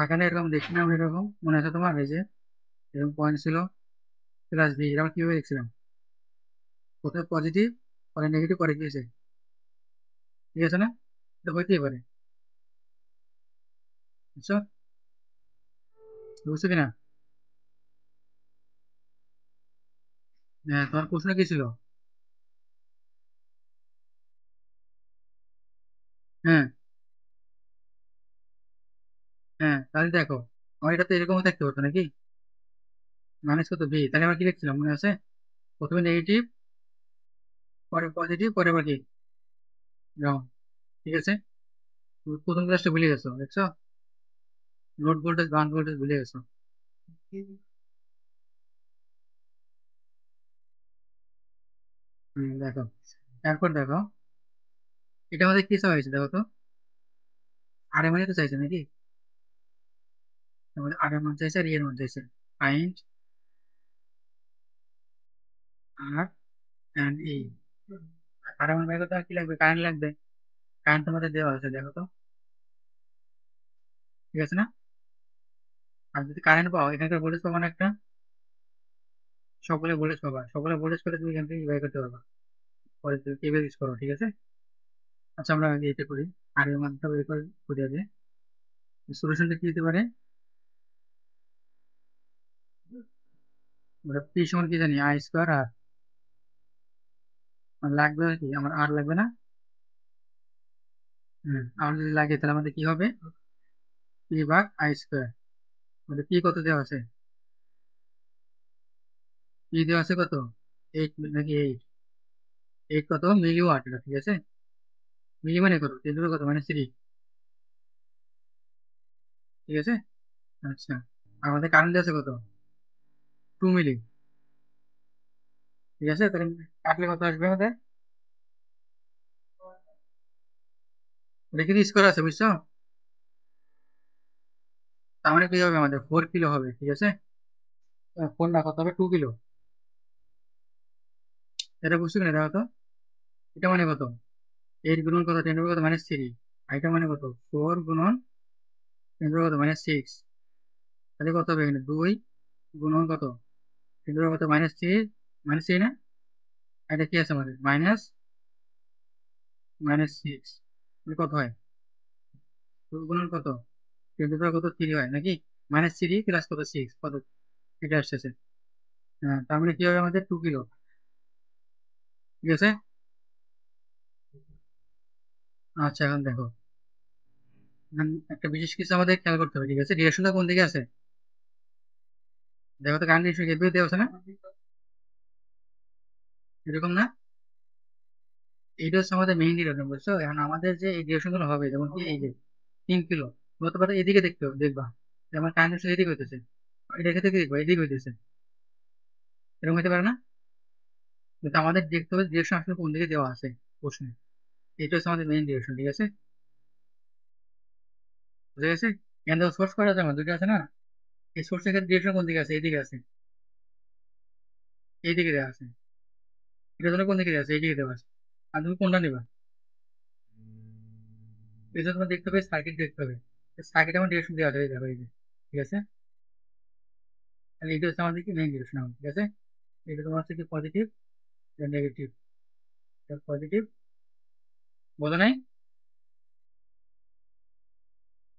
এখানে এরকম দেখছি না আমরা, এরকম মনে আছে তোমার? এই যে এরকম পয়েন্ট ছিল, প্লাস বি, এটা আমরা কিভাবে দেখছিলাম? প্রথমে পজিটিভ, পরে নেগেটিভ, পরে কি হয়েছে? ঠিক আছে না? এটা হইতেই পারে, বুঝছো? বুঝছো কিনা? হ্যাঁ, তোমার প্রশ্ন কি ছিল? হ্যাঁ, হ্যাঁ, তাহলে দেখো, আমার এটা তো এরকমও থাকতে পারতো নাকি? মাইনাস কত বি, তাহলে আমরা কি লিখছিলাম মনে আছে? প্রথমে নেগেটিভ, পরে পজিটিভ, পরে আবার কি গ্রাউন্ড। ঠিক আছে, প্রথম ক্লাসটা ভুলে গেছো, দেখছো? নোট ভোল্টেজ, গ্রাউন্ড ভোল্টেজ ভুলে গেছো। দেখো, তারপর দেখো, এটা আমাদের কি চাওয়া হয়েছে দেখো তো? আর এর মানে তো চাইছে নাকি? আমাদের আর এর মান চাইছে আর ই এর মান চাইছে। ফাইন্ড আর এন্ড ই। আর এর মান বের করতে আর কি লাগবে? কারেন্ট লাগবে। কারেন্ট তোমাদের দেওয়া আছে, দেখো তো। ঠিক আছে না? আর যদি কারেন্ট পাও, এখানকার ভোল্টেজ পাবো না একটা? সকলে ভোল্টেজ পাবা, সকলে ভোল্টেজ করে তুমি এখান থেকে বের করতে পারবা। পরে তুমি কেবল ইউজ করো, ঠিক আছে? আচ্ছা, আমরা আগে এটা করি। আর এর মানটা বের করে করি আগে। সলিউশনটা কি হতে পারে? আমরা পি সমান কি জানি? আই স্কোয়ার আর। লাগবে কি আমার? আর লাগবে না? আর যদি লাগে তাহলে আমাদের কি হবে? পি ভাগ আই স্কোয়ার। আমাদের পি কত দেওয়া আছে? পি দেওয়া আছে কত? 8 নাকি 8? 8 কত মিলি ওয়াট, এটা ঠিক আছে? মিলি মানে কত? 10 কত মানে 3। ঠিক আছে। আচ্ছা, আমাদের কারেন্ট আছে কত? 2 মিলি। ঠিক আছে, তাহলে কাটলে কত আসবে আমাদের? এটা কিন্তু স্কোয়ার আছে, বুঝছো? তার মানে কি হবে? আমাদের 4 কিলো হবে, ঠিক আছে? 4 না, কত হবে? 2 কিলো। এটা বুঝছো কিনা দেখো তো? এটা মানে কত? 8 গুণন কত? 10 কত মাইনাস 3। আর এটা মানে কত? 4 গুণন 10 কত মাইনাস 6। তাহলে কত হবে এখানে? 2 গুণন কত? 10 কত মাইনাস 3। মাইনাস 3 না? আর এটা কি আছে আমাদের? Minus minus 6। কত হয়? 2 গুণন কত? 10 কত 3 হয় নাকি? মাইনাস 3 প্লাস কত 6 কত? এটা আসতেছে। হ্যাঁ, তার মানে কি হবে? আমাদের 2 কিলো। ঠিক আছে। আচ্ছা, এখন দেখো, এখন একটা বিশেষ কিছু আমাদের খেয়াল করতে হবে, ঠিক আছে? ডিরেকশনটা কোন দিকে আছে? দেখো তো, কারেন্ট ডিরেকশন এভাবে দেওয়া আছে না? এরকম না? এইটা হচ্ছে আমাদের মেইন ডিরেকশন, বুঝছো? এখন আমাদের যে এই ডিরেকশন গুলো হবে, যেমন কি এই যে 3 কিলো, বলতে পারো এদিকে দেখতে হবে, দেখবা যে আমার কারেন্ট ডিরেকশন এদিকে হইতেছে। এটা থেকে দেখবো এদিকে হইতেছে। এরকম হতে পারে না? কিন্তু আমাদের দেখতে হবে ডিরেকশন আসলে কোন দিকে দেওয়া আছে প্রশ্নে। এটা হচ্ছে আমাদের মেইন ডিরেকশন, ঠিক আছে? বুঝে গেছে? এখানে সোর্স করা আছে, আমার দুটো আছে না? এই সোর্সের ক্ষেত্রে ডিরেকশন কোন দিকে আছে? এইদিকে আছে। এইদিকে দেওয়া আছে। এটা জন্য কোন দিকে দেওয়া আছে? এইদিকে দেওয়া আছে। আর তুমি কোনটা নিবা? এই জন্য তোমার দেখতে হবে, সার্কিট দেখতে হবে। সার্কিট আমার ডিরেকশন দেওয়া আছে, এই দেখো এই যে। ঠিক আছে, তাহলে এটা হচ্ছে আমাদের কি মেইন ডিরেকশন, ঠিক আছে? এটা তোমার হচ্ছে কি পজিটিভ, নেগেটিভ। পজিটিভ, বোঝো নাই?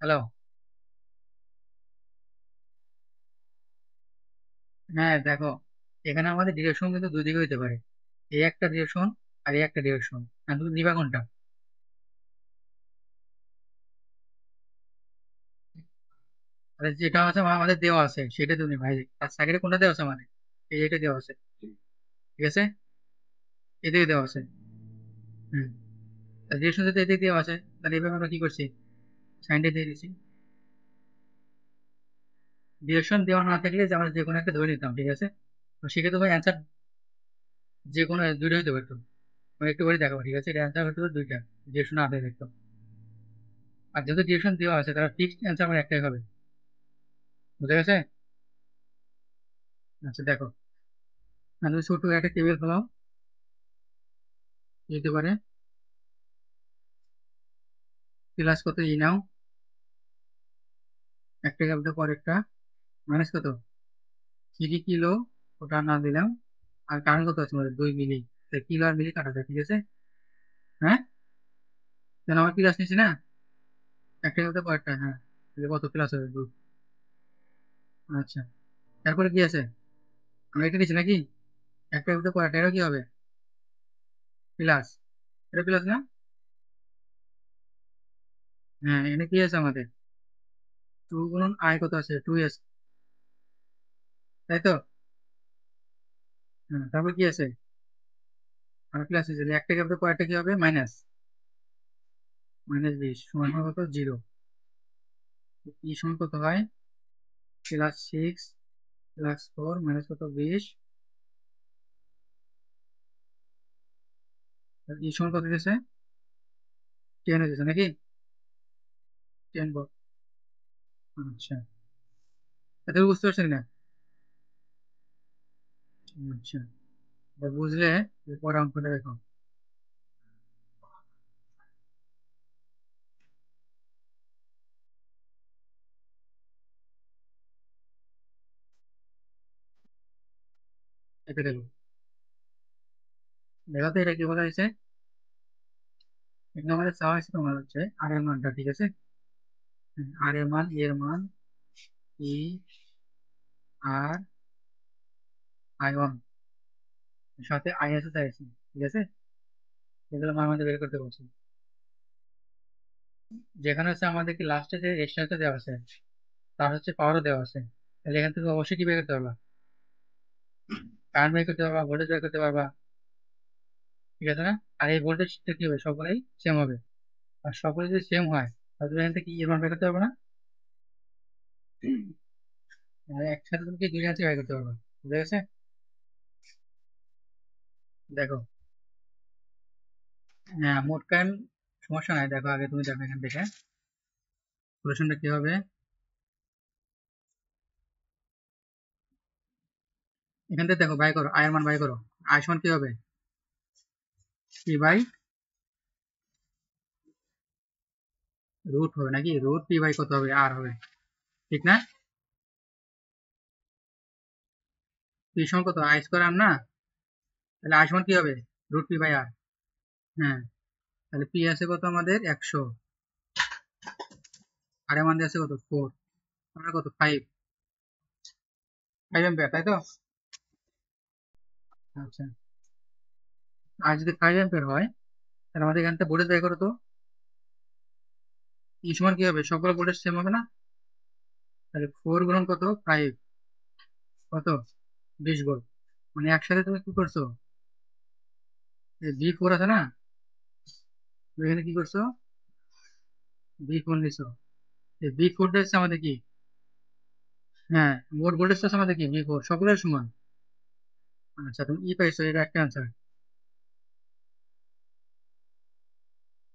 হ্যালো? হ্যাঁ, দেখো, এখানে আমাদের ডিরেকশন কিন্তু দুই দিকে হইতে পারে। এই একটা ডিরেকশন আর এই একটা ডিরেকশন। আর তুমি নিবা কোনটা? আর যেটা আছে আমাদের দেওয়া আছে সেটা তুমি ভাই। আর সাইডে কোনটা দেওয়া আছে আমাদের? এই যে এটা দেওয়া আছে। ঠিক আছে, এদিকে দেওয়া আছে। হুম, ডিরেকশন যদি এদিকে দেওয়া আছে, তাহলে এভাবে আমরা কি করছি? সাইনটা দিয়ে দিচ্ছি। ডিরেকশন দেওয়া না থাকলে যে আমরা যে কোনো একটা ধরে নিতাম, ঠিক আছে? তো সেক্ষেত্রে তোমার অ্যান্সার যে কোনো দুইটা হইতে পারতো। আমি একটু করে দেখাবো, ঠিক আছে? এটা অ্যান্সার হতে পারে দুইটা, ডিরেকশন না থাকে দেখতো। আর যেহেতু ডিরেকশন দেওয়া আছে, তার ফিক্সড অ্যান্সার আমার একটাই হবে। বুঝা গেছে? আচ্ছা, দেখো, আমি ছোট একটা টেবিল ফেলাও, দিতে পারে প্লাস কত ই নাও, একটা গ্যাপ দেওয়ার পর একটা মাইনাস কত 3 কিলো, ওটা না দিলাম। আর কারেন্ট কত আছে আমাদের 2 মিলি। কিলো আর মিলি কাটা যায়, ঠিক আছে। হ্যাঁ, কেন আমার প্লাস নিচ্ছি না, একটা গ্যাপ দেওয়ার পর একটা, হ্যাঁ, তাহলে কত প্লাস হবে 2। আচ্ছা, তারপরে কি আছে, আমরা এটা নিচ্ছি নাকি, একটা গ্যাপ দেওয়ার পর একটা, এটা কি হবে প্লাস, এটা প্লাস না। হ্যাঁ, এখানে কি আছে আমাদের 2 গুণন আয় কত আছে 2s, তাই তো। হ্যাঁ, তারপর কি আছে, আর প্লাস আছে, একটা গ্যাপ দেওয়ার পর একটা কি হবে মাইনাস, -20 সমান হয় কত 0। ই সমান কত হয় +6 +4 মাইনাস কত 20। ই সমান কত দিয়েছে 10 হয়েছে নাকি, 10 বল। আচ্ছা, এত বুঝতে পারছেন না। আচ্ছা, এবার বুঝলে পরে অঙ্কটা দেখো। এটা দেখো, দেখো তো এটা কি বলা হয়েছে। এখানে আমাদের চাওয়া হয়েছে তোমার হচ্ছে আর এর মানটা, ঠিক আছে। আর এর মান, এর মান ই আর আই 1, সাথে আই আছে চাইছি, ঠিক আছে। এগুলো মান আমাদের বের করতে বলছি। যেখানে হচ্ছে আমাদেরকে লাস্টে যে রেজিস্ট্যান্সটা দেওয়া আছে, তার হচ্ছে পাওয়ারও দেওয়া আছে, তাহলে এখান থেকে অবশ্যই কি বের করতে পারবা, কারেন্ট বের করতে পারবা, ভোল্টেজ বের করতে পারবা, ঠিক আছে না। আর এই ভোল্টেজটা কি হবে, সকলেই সেম হবে। আর সকলে যদি সেম হয়, তাহলে এখান থেকে এর মান বের করতে পারবে না। আর একসাথে তুমি কি দুই আনসার বের করতে পারবে, বুঝে গেছে। দেখো, হ্যাঁ মোট কারেন্ট সমস্যা নাই, দেখো আগে তুমি দেখো এখান থেকে সলিউশনটা কি হবে। এখান থেকে দেখো বাই করো, আয়ের মান বাই করো। আয় সমান কি হবে, পি বাই রুট হবে নাকি, রুট পি বাই কত হবে আর হবে, ঠিক না। পি সমান কত আই স্কোয়ার আর না, তাহলে আয় সমান কি হবে রুট পি বাই আর। হ্যাঁ, তাহলে পি আছে কত আমাদের 100, আর এর মান দিয়ে আছে কত 4, আমরা কত 5, 5 অ্যাম্পিয়ার, তাই তো। আচ্ছা, আর যদি 5 অ্যাম্পিয়ার হয়, তাহলে আমাদের এখান থেকে ভোল্টেজ বের করো তো। ই সমান কি হবে, সবগুলো ভোল্টেজ সেম হবে না। তাহলে 4 গুণন কত 5, কত 20 ভোল্ট। মানে একসাথে তুমি কি করছো, V4 আছে না, তুমি এখানে কি করছো V4 নিছো। এই V4টা হচ্ছে আমাদের কি, হ্যাঁ মোট ভোল্টেজটা হচ্ছে আমাদের কি V4, সকলের সমান। আচ্ছা, তুমি ই পাইছো, এটা একটা আনসার,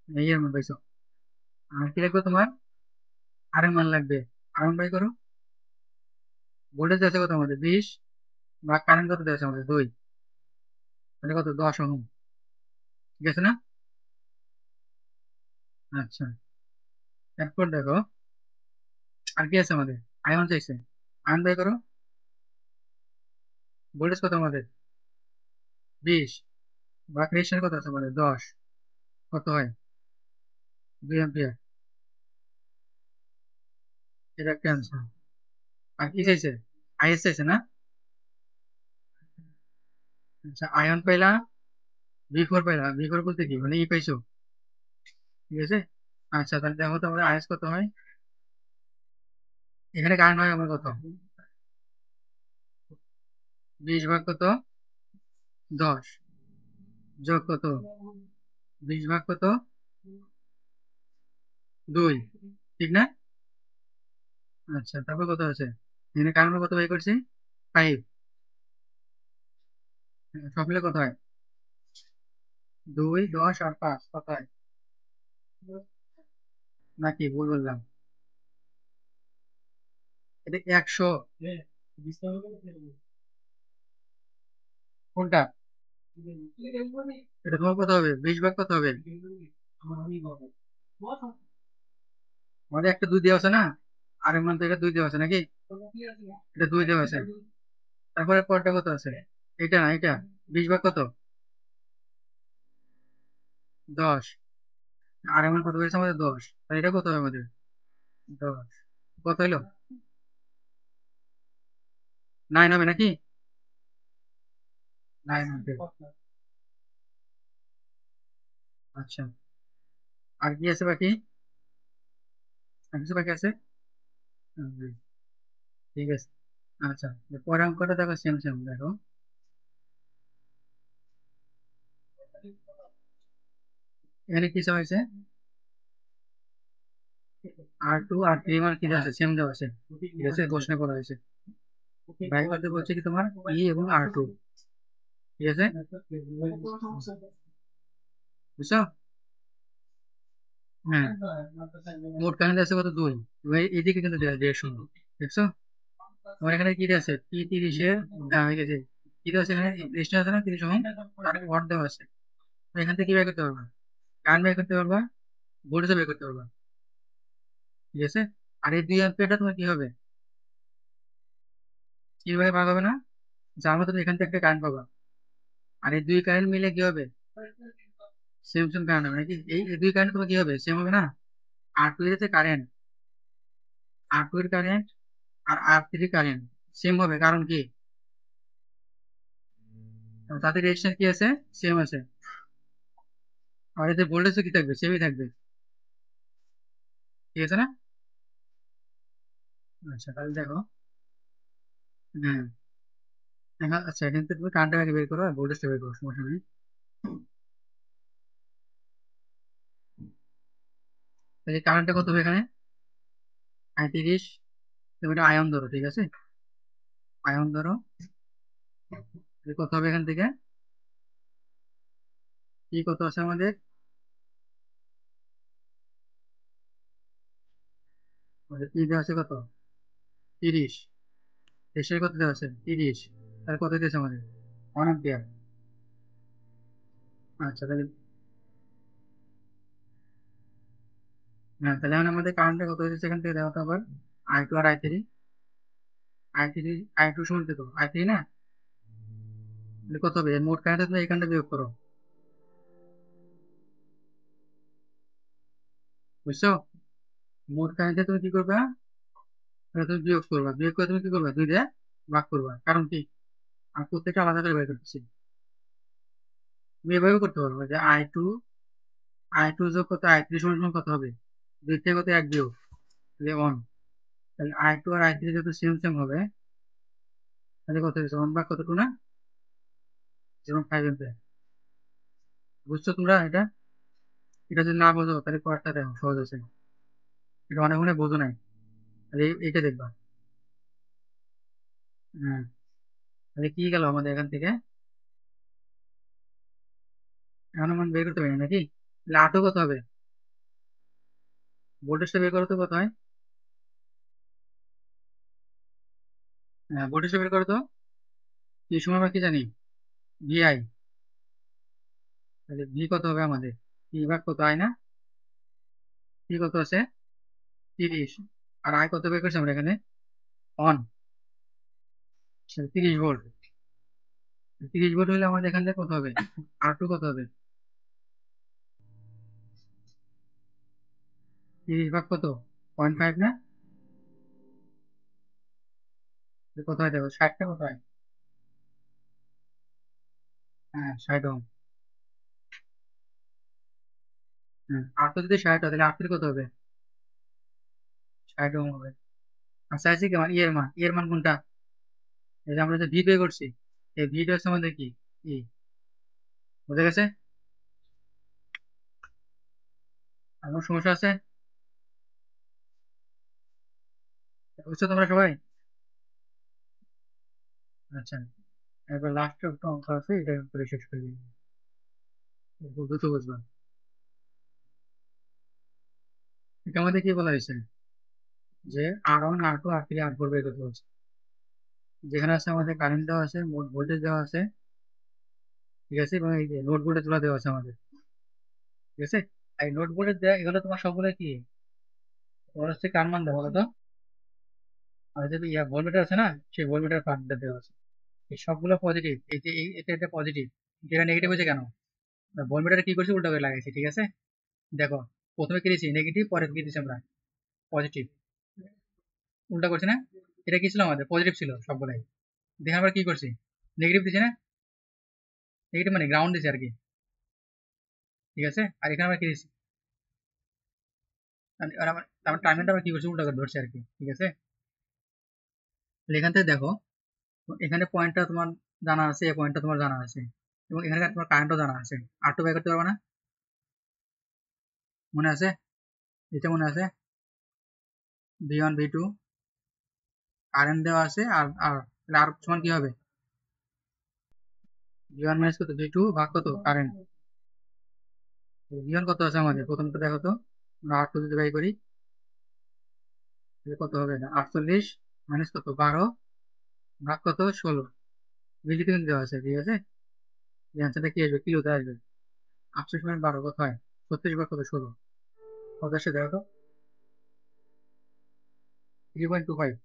এই এর মান পাইছো। আর কি লাগবে তোমার, আর এর মান লাগবে, আর মান বাই করো। ভোল্টেজ আছে কত আমাদের 20, বা কারেন্ট কত দেওয়া আছে আমাদের 2, তাহলে কত 10 ওহম, ঠিক আছে না। আচ্ছা, এরপর দেখো আর কি আছে আমাদের, আয়ন চাইছে, আয়ন বাই করো। ভোল্টেজ কত আমাদের 20, বা রেজিস্ট্যান্স কত আছে আমাদের 10, কত হয় 2 অ্যাম্পিয়ার, এটা একটা অ্যান্সার। আর কি চাইছে, আইএস চাইছে না। আচ্ছা, আয়ন পাইলা, V4 পাইলা, V4 বলতে কি মানে ই পাইছো, ঠিক আছে। আচ্ছা, তাহলে দেখো তো আমাদের আইএস কত হয়, এখানে কারেন্ট হয় আমার কত 20 ভাগ কত 10, যোগ কত 20 ভাগ কত 2, ঠিক না। আচ্ছা, তারপর কত আছে, এখানে কারেন্ট কত বাই করছি 5, সব মিলে কত হয় 2 10 আর 5 কত হয়, নাকি ভুল বললাম, এটা 100, কোনটা, এটা তোমার কত হবে 20 ভাগ কত হবে, আমাদের একটা 2 দেওয়া আছে না, আর এর মান তো এটা দুই দেওয়া আছে নাকি? এটা দুই দেওয়া আছে। তারপরে পরটা কত আছে? এটা না এটা, 20 ভাগ কত? 10। আর এমন কত পেয়েছে আমাদের? 10। তাহলে এটা কত হবে আমাদের? 10 কত হলো? 9 হবে নাকি? 9 হবে। আচ্ছা, আর কি আছে বাকি? আর কিছু বাকি আছে? হুম, ঠিক আছে। আচ্ছা, পরের অঙ্কটা দেখো, সেম সেম দেখো। এখানে কি চাওয়া হয়েছে? আর টু আর 3 মান কি দেওয়া আছে? সেম দেওয়া আছে। ঠিক আছে, প্রশ্নে করা হয়েছে। বাই করতে বলছে কি তোমার এবং R2। ঠিক আছে, বুঝছো? হ্যাঁ, মোট কারেন্ট আছে কত? 2। এবার এদিকে কিন্তু ডিরেকশন, দেখছো? তোমার এখানে কি আছে? T30 হয়ে গেছে। কি দেওয়া আছে এখানে? রেজিস্ট্যান্স আছে না 30 ওহম? আর ওয়াট দেওয়া আছে। তো এখান থেকে কি বের করতে পারবা? কারেন্ট বের করতে পারবা, ভোল্টেজ বের করতে পারবা। ঠিক আছে, আর এই 2 অ্যাম্পিয়ারটা তোমার কি হবে? কিভাবে ভাগ হবে না? যার মতো তুমি এখান থেকে একটা কারেন্ট পাবা। আর এই দুই কারেন্ট মিলে কি হবে? সেম সেম কারেন্ট হবে নাকি? এই দুই কারেন্ট তোমার কি হবে? সেম হবে না? R2 এর যে কারেন্ট, R2 এর কারেন্ট আর R3 কারেন্ট সেম হবে, কারণ কি? তাদের রেজিস্ট্যান্স কি আছে? সেম আছে। আর এতে ভোল্টেজও কি থাকবে? সেমই থাকবে। ঠিক আছে না? আচ্ছা, তাহলে দেখো। হ্যাঁ, আচ্ছা, এখান থেকে তুমি কারেন্টটা আগে বের করো আর ভোল্টেজটা বের করো, সমস্যা নেই। তাহলে কারেন্টটা কত হবে এখানে? 35। তুমি এটা আয়ন ধরো, ঠিক আছে? আয়ন ধরো। তাহলে কত হবে এখান থেকে? কি কত আছে আমাদের? কি দেওয়া আছে কত? 30। দেশের কত দেওয়া আছে? 30। তাহলে কত দিয়েছে আমাদের? 1 অ্যাম্পিয়ার। আচ্ছা, তাহলে হ্যাঁ, তাহলে এখন আমাদের কারেন্টটা কত হয়েছে এখান থেকে দেওয়া তো আবার? I2 আর I3। I3, I2 সমান কত? I3 না? তাহলে কত হবে? মোট কারেন্ট তুমি এখানটা বিয়োগ করো, বুঝছো? মোট কারেন্টে তুমি কি করবা? এটা তুমি বিয়োগ করবা, বিয়োগ করে তুমি কি করবা? 2 দিয়ে ভাগ করবা, কারণ কি? আর প্রত্যেকটা আলাদা করে বের করতেছি। তুমি এভাবে করতে পারো যে I2 যোগ কত I3 সমান সমান কত হবে? 2 থেকে কত 1 বিয়োগ, তাহলে 1। তাহলে I2 আর I3 যত সেম সেম হবে, তাহলে কত হয়েছে? 1 ভাগ কত? 2 না? 0.5 অ্যাম্পিয়ার। বুঝছো তোমরা এটা? এটা যদি না বোঝো তাহলে পরেরটা দেখো, সহজ আছে। এটা অনেক মনে বোঝো নাই, তাহলে এইটা দেখবা। হ্যাঁ, তাহলে কি গেল আমাদের এখান থেকে? এখন মান বের করতে পারি না নাকি? তাহলে আটও কত হবে? ভোল্টেজটা বের করো তো, কত হয়? হ্যাঁ, ভোল্টেজটা বের করো তো। কি সময় আমরা কি জানি? VI। তাহলে ভি কত হবে আমাদের? পি ভাগ কত, আয় না? পি কত আছে? 30। আর আয় কত বের করছি আমরা এখানে? 1। 30 ভোল্ট। 30 ভোল্ট হলে আমাদের এখান থেকে কত হবে? R2 কত হবে? 30 ভাগ কত? 0.5 না? তাহলে কত হয় দেখো, 60টা কত হয়? হ্যাঁ, 60 ওহম। হ্যাঁ, R2 যদি 60 হয় তাহলে R3 কত হবে? 60 ওহম হবে। আচ্ছা, আছে কি আমার ইয়ের মান কোনটা? এই যে আমরা যে ভি পে করছি, এই ভিটা হচ্ছে আমাদের কি? ই। বুঝে গেছে? আর কোনো সমস্যা আছে? বুঝছো তোমরা সবাই? আচ্ছা, এবার লাস্ট একটা অঙ্ক আছে, এটা করে শেষ করে দিই। দ্রুত বুঝবা। এটা আমাদের কি বলা হয়েছে? যে R1, R2, R3, R4 বের করতে বলছে। যেখানে আছে আমাদের কারেন্ট দেওয়া আছে, মোট ভোল্টেজ দেওয়া আছে। ঠিক আছে, এবং এই যে নোট ভোল্টেজ গুলো দেওয়া আছে আমাদের। ঠিক আছে, এই নোট ভোল্টেজ দেওয়া এগুলো তোমার সবগুলো কি? তোমার হচ্ছে কার মান দেওয়া, বলো তো? আর যে ইয়া ভোল্টমিটার আছে না, সেই ভোল্টমিটার পার্টটা দেওয়া আছে। এই সবগুলো পজিটিভ, এই যে এটা এটা পজিটিভ, যেটা নেগেটিভ হয়েছে কেন? ভোল্টমিটার কি করছে, উল্টা করে লাগাইছে, ঠিক আছে? দেখো, প্রথমে কি দিয়েছি নেগেটিভ, পরে কি দিয়েছি আমরা পজিটিভ, উল্টা করছি না? এটা কি ছিল, আমাদের পজিটিভ ছিল সবগুলাই, দেখে আমরা কি করছি, নেগেটিভ দিছি না? নেগেটিভ মানে গ্রাউন্ড দিছি আর কি, ঠিক আছে? আর এখানে আমরা কি দিছি, আর আমার টার্মিনালটা আমরা কি করছি, উল্টা করে ধরছি আর কি, ঠিক আছে? তাহলে এখান থেকে দেখো, এখানে পয়েন্টটা তোমার জানা আছে, এই পয়েন্টটা তোমার জানা আছে, এবং এখানে তোমার কারেন্টও জানা আছে। আর টু বাই করতে পারবে না? মনে আছে? এটা মনে আছে? V1 V2 কারেন্ট দেওয়া আছে, আর সমান কি হবে? V1 মাইনাস কত, V2 ভাগ কত কারেন্ট। V1 কত আছে আমাদের, প্রথমটা দেখো তো, আমরা R2 যদি বাই করি, তাহলে কত হবে, 48 মাইনাস কত 12 ভাগ কত 16, বিলিতে কিন্তু দেওয়া আছে, ঠিক আছে? এই অ্যান্সারটা কি আসবে, কিলোতে আসবে। 48 মাইনাস 12 কত হয়, 36 ভাগ কত 16, কত আসছে দেখো তো, 3.25।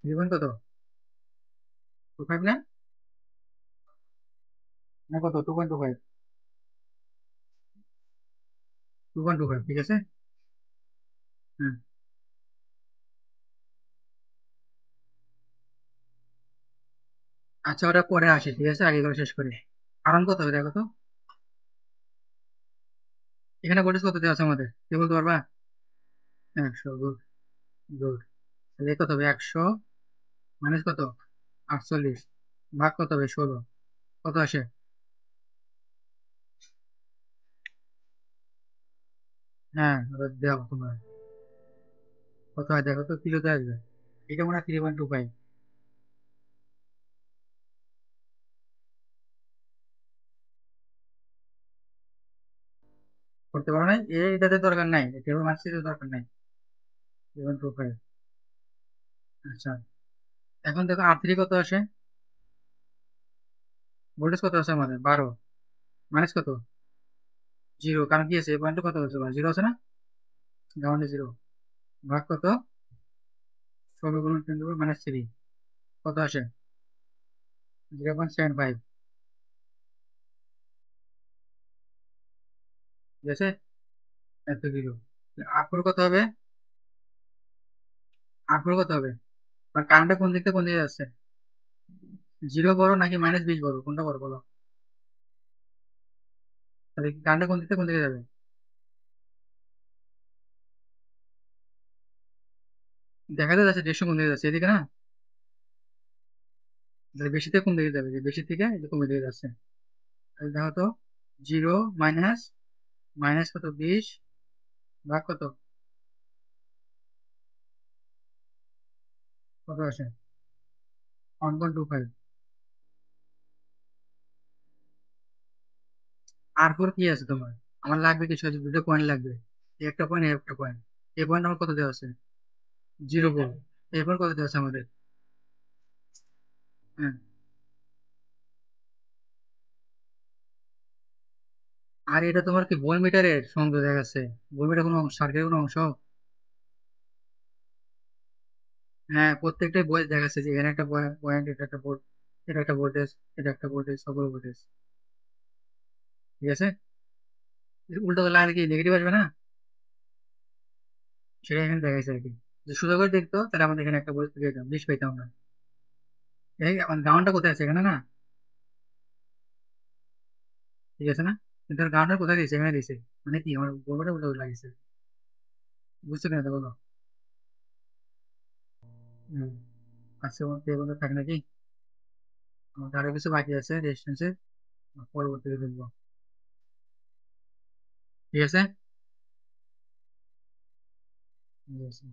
3 কত, 25 না? না কত, 2.25, 2.25, ঠিক আছে। হুম। আচ্ছা, ওটা পরে আসে, ঠিক আছে, আগে করে শেষ করি। কারণ কত হবে দেখো তো, এখানে ভোল্টেজ কত দেওয়া আছে আমাদের, কে বলতে পারবা? 100, গুড, গুড। তাহলে কত হবে, 100 মাইনাস কত 48 ভাগ কত হবে 16, কত আসে? হ্যাঁ, ওটা দেওয়া তোমার, কত হয় দেখো তো, কিলোতে আসবে। এটা মনে হয় 3.25। করতে পারো না, এটাতে দরকার নাই, টেবিল মার্কসিট দরকার নাই। 3.25। আচ্ছা, এখন দেখো R3 কত আসে, ভোল্টেজ কত আছে আমাদের 12 মাইনাস কত 0, কারণ কি আছে, এই পয়েন্টে কত আছে, 0 আছে না, গ্রাউন্ডে 0 ভাগ কত 16 গুণ 10 মাইনাস 3, কত আসে 0.75, ঠিক আছে? এত কিলো। R4 কত হবে, R4 কত হবে, আর কারেন্টটা কোন দিক থেকে কোন দিকে যাচ্ছে, 0 বড় নাকি -20 বড়, কোনটা বড় বলো? তাহলে কারেন্টটা কোন দিক থেকে কোন দিকে যাবে, দেখা যাচ্ছে দেড়শো কোন দিকে যাচ্ছে, এদিকে না? তাহলে বেশি থেকে কোন দিকে যাবে, যে বেশি থেকে এটা কমে দিকে যাচ্ছে। তাহলে দেখো তো, 0 মাইনাস মাইনাস কত 20 ভাগ কত, কত আসে 1.25। R4 কি আছে তোমার, আমার লাগবে কিছু আছে, দুটো পয়েন্ট লাগবে, এই একটা পয়েন্ট, এই একটা পয়েন্ট। এই পয়েন্ট আমার কত দেওয়া আছে, 0 বল। এই পয়েন্ট কত দেওয়া আছে আমাদের? হ্যাঁ। আর এটা তোমার কি ভোল্ট মিটারের সংযোগ দেখাচ্ছে, ভোল্ট মিটার কোনো সার্কিটের কোনো অংশ? হ্যাঁ, প্রত্যেকটাই বই দেখাচ্ছে যে এখানে একটা পয়েন্ট, এটা একটা ভোল্ট, এটা একটা ভোল্টেজ, এটা একটা ভোল্টেজ, সকল ভোল্টেজ, ঠিক আছে? উল্টো করে লাগালে কি নেগেটিভ আসবে না? সেটা এখানে দেখাইছে আর কি, যে সোজা করে দেখতো তাহলে আমাদের এখানে একটা ভোল্ট পেতাম, 20 পেতাম না। এই আমার গ্রাউন্ডটা কোথায় আছে, এখানে না? ঠিক আছে না? কিন্তু গ্রাউন্ডটা কোথায় দিয়েছে, এখানে দিয়েছে, মানে কি আমার বোর্ডটা উল্টো করে লাগিয়েছে, বুঝতে পেরে তো বলো? হম। আজকে মধ্যে এগুলো থাকে নাকি? আমাদের আরো কিছু বাকি আছে রেজিস্ট্যান্সের, পরবর্তীতে দেখবো, ঠিক আছে? ঠিক আছে।